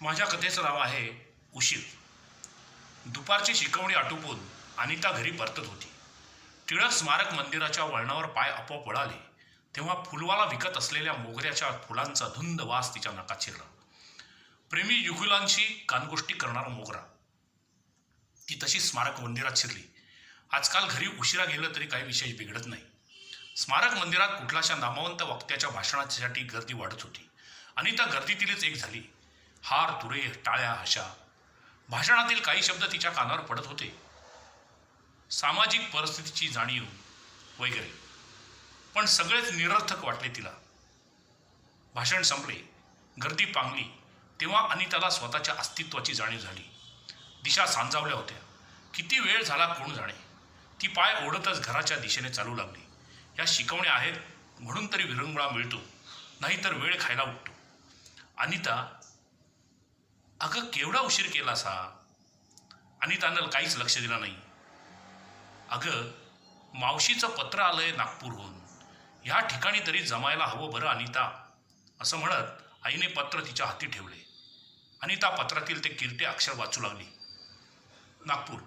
माझ्या कथेचं नाव आहे उशीर. दुपारची शिकवणी आटोपून अनिता घरी परतत होती. टिळक स्मारक मंदिराच्या वळणावर पाय आपोआप वळाले तेव्हा फुलवाला विकत असलेल्या मोगऱ्याच्या फुलांचा धुंद वास तिच्या नाकात शिरला. प्रेमी युगुलांशी कानगोष्टी करणारा मोगरा. ती तशी स्मारक मंदिरात शिरली. आजकाल घरी उशिरा गेलं तरी काही विशेष बिघडत नाही. स्मारक मंदिरात कुठल्याशा नामवंत वक्त्याच्या भाषणासाठी गर्दी वाढत होती. अनिता गर्दीतीलच एक झाली. हार तुरे टाळ्या हशा. भाषणातील काही शब्द तिच्या कानावर पडत होते. सामाजिक परिस्थितीची जाणीव वगैरे, पण सगळेच निरर्थक वाटले तिला. भाषण संपले, गर्दी पांगली तेव्हा अनिताला स्वतःच्या अस्तित्वाची जाणीव झाली. दिशा सांजावल्या होत्या. किती वेळ झाला कोण जाणे. ती पाय ओढतच घराच्या दिशेने चालू लागली. या शिकवण्या आहेत म्हणून तरी विरंगुळा मिळतो, नाहीतर वेळ खायला उठतो. अनिता, अगं केवढा उशीर केलास हा? अनितानं काहीच लक्ष दिलं नाही. अगं, मावशीचं पत्र आलंय नागपूरहून. ह्या ठिकाणी तरी जमायला हवं बरं अनिता, असं म्हणत आईने पत्र तिच्या हाती ठेवले. अनिता पत्रातील ते किरटे अक्षर वाचू लागली. नागपूर,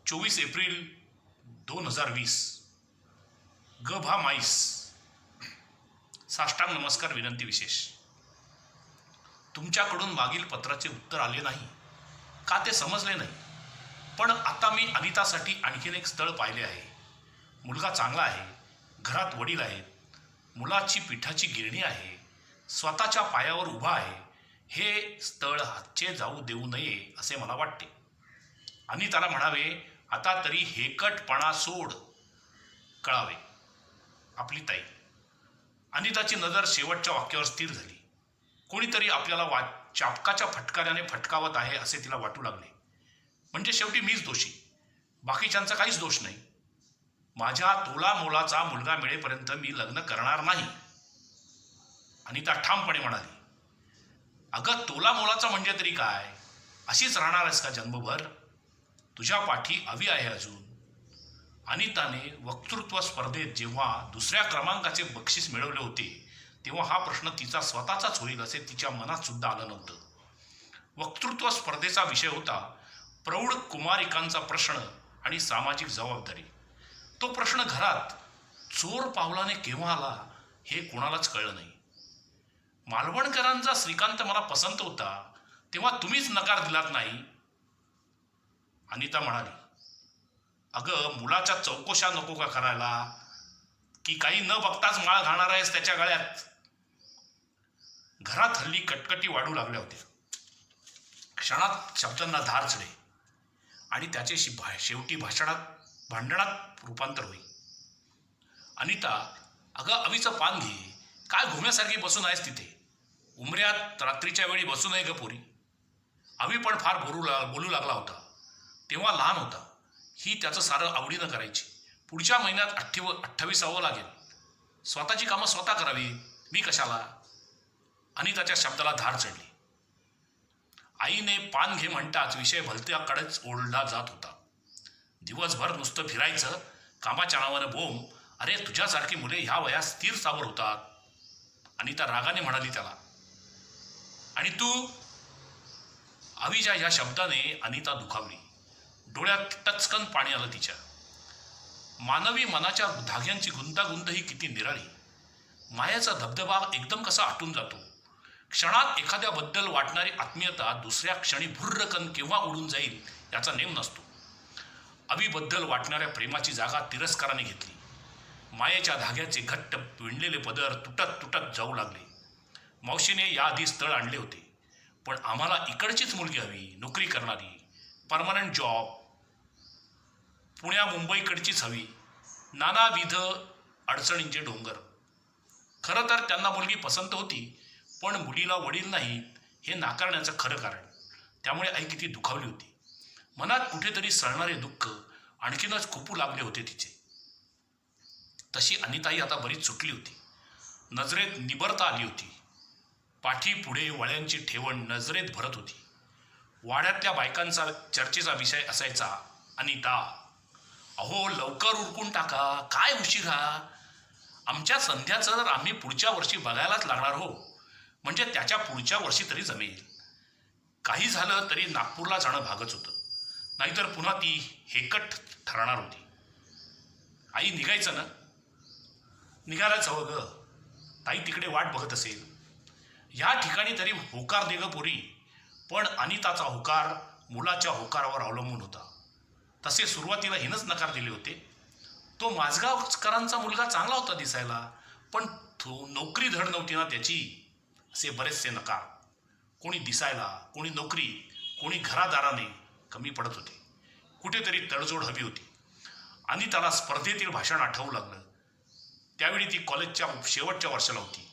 24 एप्रिल 2020. गभा माईस. साष्टांग नमस्कार विनंती विशेष. तुमच्याकडून मागील पत्राचे उत्तर आले नाही का ते समजले नाही, पण आता मी अनितासाठी आणखीन एक स्थळ पाहिले आहे. मुलगा चांगला आहे, घरात वडील आहेत, मुलाची पिठाची गिरणी आहे, स्वतःच्या पायावर उभा आहे. हे स्थळ हातचे जाऊ देऊ नये असे मला वाटते. अनिताला म्हणावे, आता तरी हेकटपणा सोड. कळावे, आपली ताई. अनिताची नजर शेवटच्या वाक्यावर स्थिर झाली. कोणीतरी आपल्याला चापकाच्या फटकाऱ्याने फटकावत आहे असे तिला वाटू लागले. म्हणजे शेवटी मीच दोषी, बाकीच्यांचा काहीच दोष नाही. माझ्या तोला मोलाचा मुलगा मिळेपर्यंत मी लग्न करणार नाही, अनिता ठामपणे म्हणाली. अगं, तोला मोलाचा म्हणजे तरी काय? अशीच राहणार आहेस का जन्मभर? तुझ्या पाठी हवी आहे अजून. अनिताने वक्तृत्व स्पर्धेत जेव्हा दुसऱ्या क्रमांकाचे बक्षीस मिळवले होते तेव्हा हा प्रश्न तिचा स्वतःचाच होईल असे तिच्या मनात सुद्धा आलं नव्हतं. वक्तृत्व स्पर्धेचा विषय होता प्रौढ कुमारिकांचा प्रश्न आणि सामाजिक जबाबदारी. तो प्रश्न घरात चोर पावलाने केव्हा आला हे कोणालाच कळलं नाही. मालवणकरांचा श्रीकांत मला पसंत होता तेव्हा तुम्हीच नकार दिलात नाही, अनिता म्हणाली. अगं, मुलाच्या चौकशा नको का करायला, की काही न बघताच माळ घालणार आहेस त्याच्या गळ्यात? घरात हल्ली कटकटी वाढू लागल्या होत्या. क्षणात शब्दांना धार चढे आणि त्याचे शेवटी भांडणात रूपांतर होई. अनिता, अगं अवीचं पान घे. काय घुम्यासारखी बसून आहेस तिथे? उमऱ्यात रात्रीच्या वेळी बसू नये ग पोरी. अवी पण फार बोलू लागला होता. तेव्हा लहान होता. ही त्याचं सारं आवडीनं करायची. पुढच्या महिन्यात 28वा लागेल. स्वतःची कामं स्वतः करावी, मी कशाला? अनिताच्या शब्दाला धार चढली. आईने पान घे म्हणताच विषय भलत्याकडेच ओढला जात होता. दिवसभर नुसतं फिरायचं, कामाच्या नावानं बोंब. अरे, तुझ्यासारखी मुले ह्या वयात स्थिर सावर होतात, अनिता रागाने म्हणाली त्याला. आणि तू? अवीच्या ह्या शब्दाने अनिता दुखावली. डोळ्यात टचकन पाणी आलं तिच्या. मानवी मनाच्या धाग्यांची गुंतागुंत ही किती निराळी. मायाचा धबधबा एकदम कसा आटून जातो. क्षणात एखाद्याबद्दल वाटणारी आत्मीयता दुसऱ्या क्षणी भुर्रकन केव्हा उडून जाईल याचा नेम नसतो. अवीबद्दल वाटणाऱ्या प्रेमाची जागा तिरस्काराने घेतली. मायेच्या धाग्याचे घट्ट विणलेले पदर तुटत तुटत जाऊ लागले. मावशीने याआधी स्थळ आणले होते, पण आम्हाला इकडचीच मुलगी हवी, नोकरी करणारी, परमनंट जॉब, पुण्या मुंबईकडचीच हवी. नानाविध अडचणींचे डोंगर. खरं तर त्यांना मुलगी पसंत होती, पण मुलीला वडील नाहीत हे नाकारण्याचं खरं कारण. त्यामुळे आई किती दुखावली होती. मनात कुठेतरी सळणारे दुःख आणखीनच खुपू लागले होते तिचे. तशी अनिताई आता बरीच सुटली होती. नजरेत निबरता आली होती. पाठी पुढे वळ्यांची ठेवण नजरेत भरत होती. वाड्यातल्या बायकांचा चर्चेचा विषय असायचा, अनिता, अहो लवकर उरकून टाका, काय उशिरा? आमच्या संध्याचं तर आम्ही पुढच्या वर्षी बघायलाच लागणार हो, म्हणजे त्याच्या पुढच्या वर्षी तरी जमेल. काही झालं तरी नागपूरला जाणं भागच होतं, नाहीतर पुन्हा ती हेकट ठरणार होती. आई निघायचं ना? निघायलाच हवं ग. ताई तिकडे वाट बघत असेल. या ठिकाणी तरी होकार दे ग पोरी. पण अनिताचा होकार मुलाच्या होकारावर अवलंबून होता. तसे सुरुवातीला हिनंच नकार दिले होते. तो माझगावकरांचा मुलगा चांगला होता दिसायला, पण नोकरी धड नव्हती ना त्याची. असे बरेचसे नकार. कोणी दिसायला, कोणी नोकरी, कोणी घरादाराने कमी पडत होते. कुठेतरी तडजोड हवी होती. अनिताला स्पर्धेतील भाषण आठवू लागलं. त्यावेळी ती कॉलेजच्या शेवटच्या वर्षाला होती.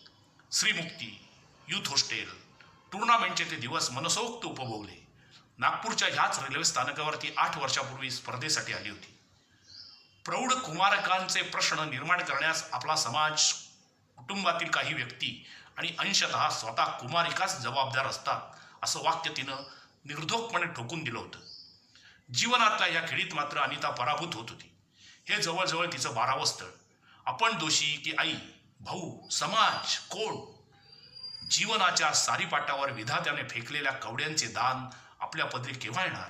श्रीमुक्ती, युथ हॉस्टेल, टुर्नामेंटचे ते दिवस मनसोक्त उपभोगले. नागपूरच्या ह्याच रेल्वे स्थानकावर ती 8 वर्षापूर्वी स्पर्धेसाठी आली होती. प्रौढ कुमारकांचे प्रश्न निर्माण करण्यास आपला समाज, कुटुंबातील काही व्यक्ती आणि अंशतः स्वतः कुमारिकाच जबाबदार असतात, असं वाक्य तिनं निर्धोकपणे ठोकून दिलं होतं. जीवनातल्या या खेळीत मात्र अनिता पराभूत होत होती. हे जवळजवळ तिचं 12वं स्थळ. आपण दोषी की आई, भाऊ, समाज, कोण? जीवनाच्या सारीपाटावर विधात्याने फेकलेल्या कवड्यांचे दान आपल्या पदरी केव्हा येणार?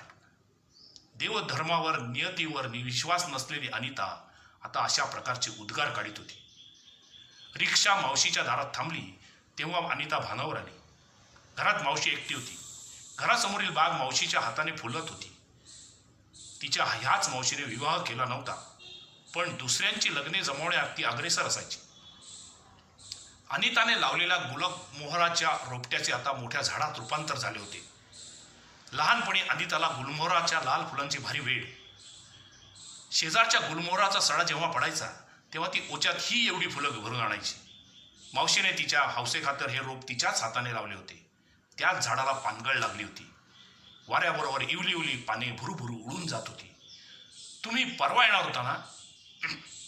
देवधर्मावर, नियतीवर विश्वास नसलेली अनिता आता अशा प्रकारचे उद्गार काढीत होती. रिक्षा मावशीच्या दारात थांबली तेव्हा अनिता भानावर आली. घरात मावशी एकटी होती. घरासमोरील बाग मावशीच्या हाताने फुलत होती. तिच्या ह्याच मावशीने विवाह केला नव्हता, पण दुसऱ्यांची लग्ने जमवण्यात ती अग्रेसर असायची. अनिताने लावलेल्या गुलाब मोहराच्या रोपट्याचे आता मोठ्या झाडात रूपांतर झाले होते. लहानपणी अनिताला गुलमोहराच्या लाल फुलांची भारी वेळ. शेजारच्या गुलमोहराचा सडा जेव्हा पडायचा तेव्हा ती ओच्यात ही एवढी फुलं भरून आणायची. मावशीने तिच्या हौसेखातर हे रोप तिच्याच हाताने लावले होते. त्याच झाडाला पानगळ लागली होती. वाऱ्याबरोबर इवली इवली पाने भुरूभुरू उडून जात होती. तुम्ही परवा येणार होता ना?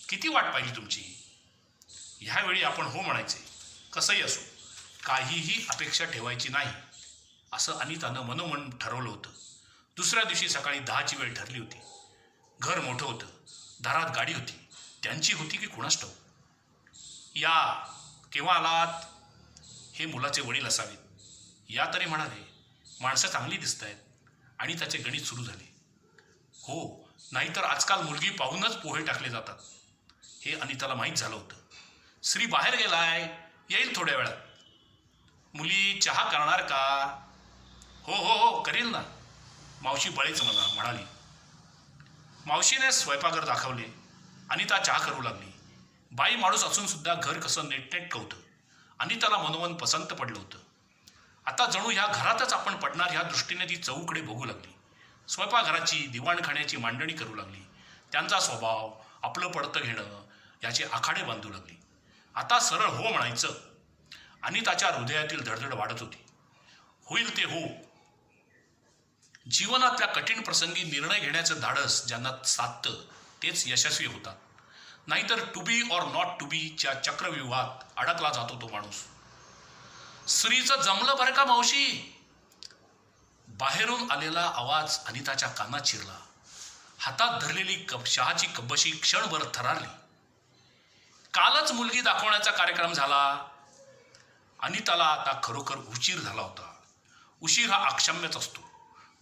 किती वाट पाहिली तुमची. ह्यावेळी आपण हो म्हणायचे. कसंही असो, काहीही अपेक्षा ठेवायची नाही, असं अनितानं मनोमन ठरवलं होतं. दुसऱ्या दिवशी सकाळी 10ची वेळ ठरली होती. घर मोठं होतं. दारात गाडी होती. त्यांची होती की कुणास ठाऊक. या, केव्हा आलात? हे मुलाचे वडील असावेत. या तरी म्हणाले. माणसं चांगली दिसत आहेत. आणि त्याचे गणित सुरू झाले. हो, नाहीतर आजकाल मुलगी पाहूनच पोहे टाकले जातात. हे अनिताला माहीत झालं होतं. श्री बाहेर गेलाय, येईल थोड्या वेळात. मुली चहा करणार का? हो हो हो, करील ना, मावशी बळीच म्हणाली. मावशीने स्वयंपाकघर दाखवले. अनिता चहा करू लागली. बाई माणूस असून सुद्धा घर कसं नेटनेटकं होतं. अनिताला मनोमन पसंत पडलं होतं. आता जणू ह्या घरातच आपण पडणार ह्या दृष्टीने ती चहूकडे बघू लागली. स्वयंपाकघराची, दिवाणखाण्याची मांडणी करू लागली. त्यांचा स्वभाव, आपलं पडतं घेणं याचे आखाडे बांधू लागली. आता सरळ हो म्हणायचं. अनिताच्या हृदयातील धडधड वाढत होती. होईल ते हो. जीवनातल्या कठीण प्रसंगी निर्णय घेण्याचं धाडस ज्यांना साधतं तेच यशस्वी होतात. नाहीतर to be or not to बीच्या चक्रव्यूहात अडकला जातो तो माणूस. स्त्रीचं जमलं बरं का मावशी? बाहेरून आलेला आवाज अनिताच्या कानात शिरला. हातात धरलेली चहाची कब्बशी क्षणभर थरारली. कालच मुलगी दाखवण्याचा कार्यक्रम झाला. अनिताला आता खरोखर उशीर झाला होता. उशीर हा अक्षम्यच असतो.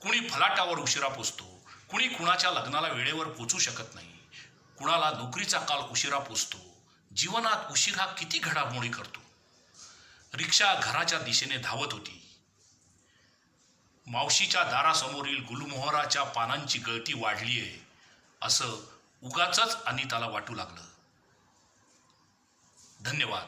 कुणी फलाटावर उशिरा पोचतो, कुणी कुणाच्या लग्नाला वेळेवर पोचू शकत नाही, कुणाला नोकरीचा काल उशिरा पोचतो. जीवनात उशीर हा किती घडामोडी करतो. रिक्षा घराच्या दिशेने धावत होती. मावशीच्या दारासमोरील गुलमोहराच्या पानांची गळती वाढलीये असं उगाचच अनिताला वाटू लागलं. धन्यवाद.